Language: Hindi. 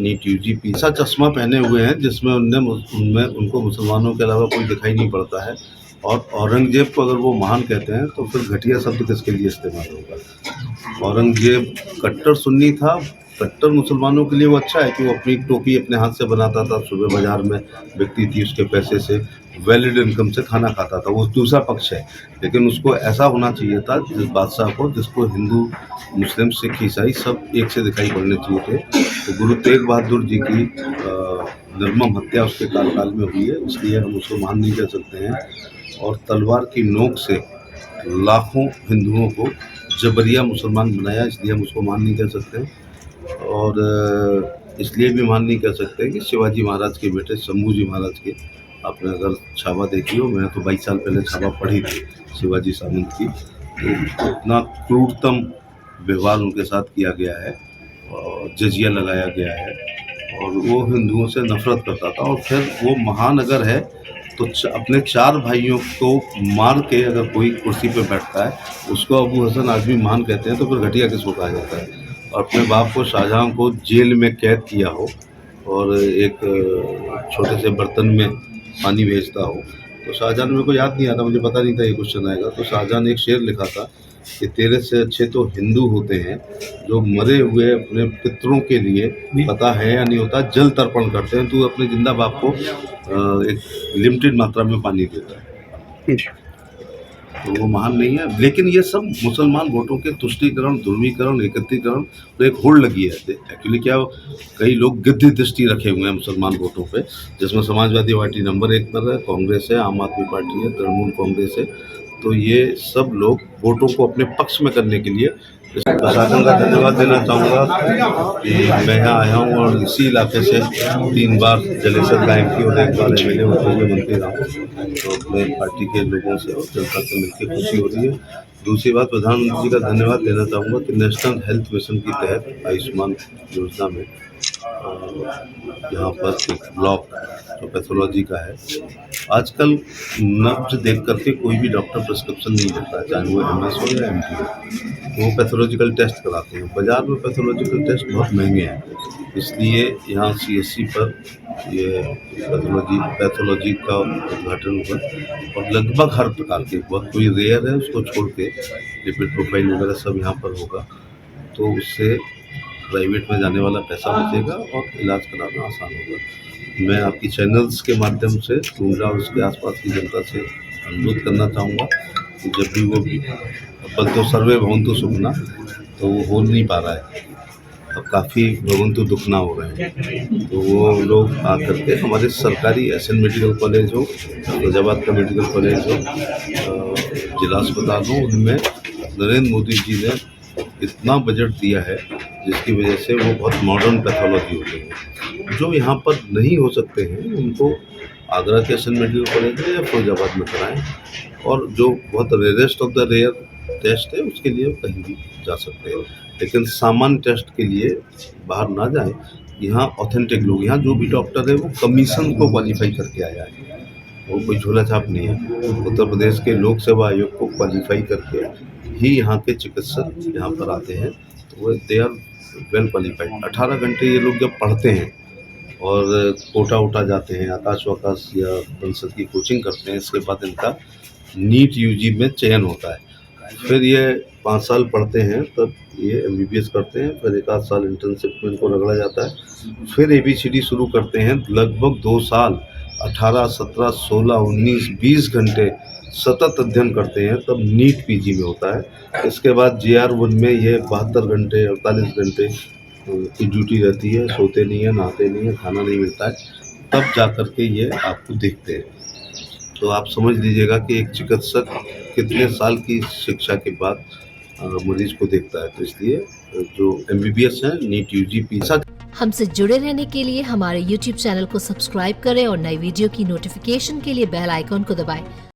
नीट यूजीपी ऐसा चश्मा पहने हुए हैं जिसमें उनमें उनको मुसलमानों के अलावा कोई दिखाई नहीं पड़ता है। और औरंगजेब को अगर वो महान कहते हैं तो फिर घटिया शब्द किसके लिए इस्तेमाल होगा। औरंगजेब कट्टर सुन्नी था, कट्टर मुसलमानों के लिए वो अच्छा है कि वो अपनी टोपी अपने हाथ से बनाता था, सुबह बाजार में बिकती थी, उसके पैसे से वैलिड इनकम से खाना खाता था, वो दूसरा पक्ष है। लेकिन उसको ऐसा होना चाहिए था जिस बादशाह को जिसको हिंदू मुस्लिम सिख ईसाई सब एक से दिखाई पड़ने चाहिए थे। तो गुरु तेग बहादुर जी की निर्मम हत्या उसके कार्यकाल में हुई है, इसलिए हम उसको महान नहीं कह सकते हैं। और तलवार की नोक से लाखों हिंदुओं को जबरिया मुसलमान बनाया, इसलिए हम उसको महान नहीं कह सकते हैं। और इसलिए भी महान नहीं कह सकते कि शिवाजी महाराज के बेटे शंभू जी महाराज के आपने अगर छावा देखी हो, मैंने तो 22 साल पहले छावा पढ़ी थी शिवाजी सामंत की, तो इतना क्रूरतम व्यवहार उनके साथ किया गया है और जजिया लगाया गया है और वो हिंदुओं से नफरत करता था। और फिर वो महानगर है तो अपने 4 भाइयों को मार के अगर कोई कुर्सी पे बैठता है उसको अबू हसन आजमी महान कहते हैं, तो फिर घटिया किसको कहा जाता है। और अपने बाप को शाहजहां को जेल में कैद किया हो और एक छोटे से बर्तन में पानी भेजता हो, तो शाहजहां मेरे को याद नहीं आता, मुझे पता नहीं था ये क्वेश्चन आएगा, तो शाहजहां ने एक शेर लिखा था कि तेरे से अच्छे तो हिंदू होते हैं जो मरे हुए अपने पितरों के लिए, पता है या नहीं होता, जल तर्पण करते हैं, तू अपने जिंदा बाप को एक लिमिटेड मात्रा में पानी देता है, तो वो महान नहीं है। लेकिन ये सब मुसलमान वोटों के तुष्टीकरण, ध्रुवीकरण, एकत्रीकरण, तो एक होड़ लगी है एक्चुअली। क्या कई लोग गिद्धि दृष्टि रखे हुए हैं मुसलमान वोटों पे, जिसमें समाजवादी पार्टी नंबर 1 पर है, कांग्रेस है, आम आदमी पार्टी है, तृणमूल कांग्रेस है। तो ये सब लोग वोटों को अपने पक्ष में करने के लिए प्रशासन का धन्यवाद देना चाहूँगा कि मैं यहाँ आया हूँ और इसी इलाके से 3 बार जलेसर गायब की और 1 बार एमएलए होते हुए मंत्री रहा हूँ, तो अपने पार्टी के लोगों से और जनता से मिलकर खुशी हो रही है। दूसरी बात, प्रधानमंत्री जी का धन्यवाद देना चाहूँगा कि नेशनल हेल्थ मिशन के तहत आयुष्मान योजना में यहाँ पर एक ब्लॉक जो पैथोलॉजी का है, आजकल नब्ज देख करके कोई भी डॉक्टर प्रिस्क्रिप्शन नहीं देता है, चाहे वो एमएस हो या एमडी हो, वो पैथोलॉजिकल टेस्ट कराते हैं। बाज़ार में पैथोलॉजिकल टेस्ट बहुत महंगे हैं, इसलिए यहाँ सीएससी पर ये पैथोलॉजी का उद्घाटन हुआ और लगभग हर प्रकार के, बहुत कोई रेयर है उसको छोड़ के लिपिड प्रोफाइल वगैरह सब यहाँ पर होगा, तो उससे प्राइवेट में जाने वाला पैसा बचेगा और इलाज कराना आसान होगा। मैं आपकी चैनल्स के माध्यम से टूंडला और उसके आसपास की जनता से अनुरोध करना चाहूँगा कि जब भी वो बल तो सर्वे भवन्तु सुखना, तो वो हो नहीं पा रहा है, अब काफ़ी भवन्तु दुखना हो रहे हैं, तो वो लोग आकर के हमारे सरकारी एसएन मेडिकल कॉलेज हो, फैजाबाद का मेडिकल कॉलेज हो, जिला अस्पताल हो, उनमें नरेंद्र मोदी जी ने इतना बजट दिया है जिसकी वजह से वो बहुत मॉडर्न पैथोलॉजी हो गई है। जो यहाँ पर नहीं हो सकते हैं उनको आगरा के एसएन मेडिकल कॉलेज में या फैजाबाद में कराएं, और जो बहुत rarest of the rare test है उसके लिए कहीं भी जा सकते हैं, लेकिन सामान्य टेस्ट के लिए बाहर ना जाएं। यहाँ ऑथेंटिक लोग, यहाँ जो भी डॉक्टर है वो कमीशन को क्वालिफाई करके आया है, वो कोई झोला छाप नहीं है। उत्तर प्रदेश के लोक सेवा आयोग को क्वालिफाई करके ही यहाँ के चिकित्सक यहाँ पर आते हैं, तो वो दे आर वेल क्वालिफाइड। 18 घंटे ये लोग जब पढ़ते हैं और कोटा उठा जाते हैं, आकाश वाकाश या संसद की कोचिंग करते हैं, इसके बाद इनका नीट यूजी में चयन होता है। फिर ये 5 साल पढ़ते हैं, तब ये एमबीबीएस करते हैं, फिर 1 आध साल इंटर्नशिप में इनको रगड़ा जाता है, फिर एबीसीडी शुरू करते हैं, लगभग 2 साल 18, 17, 16, 19, 20 घंटे सतत अध्ययन करते हैं, तब नीट पीजी में होता है। इसके बाद JR1 में ये 72 घंटे 48 घंटे की ड्यूटी रहती है, सोते नहीं है, नहाते नहीं है, खाना नहीं मिलता है, तब जा कर के ये आपको देखते हैं। तो आप समझ लीजिएगा कि एक चिकित्सक कितने साल की शिक्षा के बाद मरीज को देखता है। तो इसलिए जो एमबीबीएस है नीट यूजी हमसे जुड़े रहने के लिए हमारे YouTube चैनल को सब्सक्राइब करें और नई वीडियो की नोटिफिकेशन के लिए बेल आइकॉन को दबाएं।